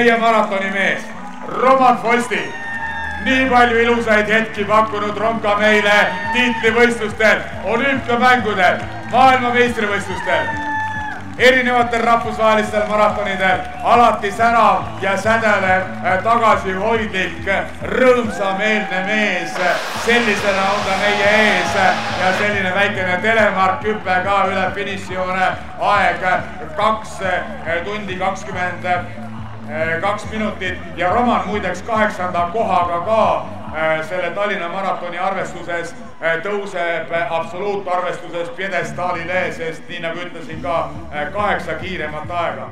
meie maratoni mees, Roman Vosti. Nii palju ilusaid hetki pakkunud Romka meile tiitlivõistlustel, olümpiamängudel, maailmameistrivõistlustel, erinevatel rahvusvahelistel maratonidel, alati särav ja sädelev, tagasihoidlik, rõõmsameelne mees. Sellisena on ta meie ees ja selline väikene telemark hüpe ka üle finišijoone, aeg 2 tundi 22 minutit ja Roman muideks 8. kohaga ka selle Tallinna maratoni arvestuses tõuseb absoluutarvestuses pjedestaalile, sest nii nagu ütlesin ka 8 kiiremat aega.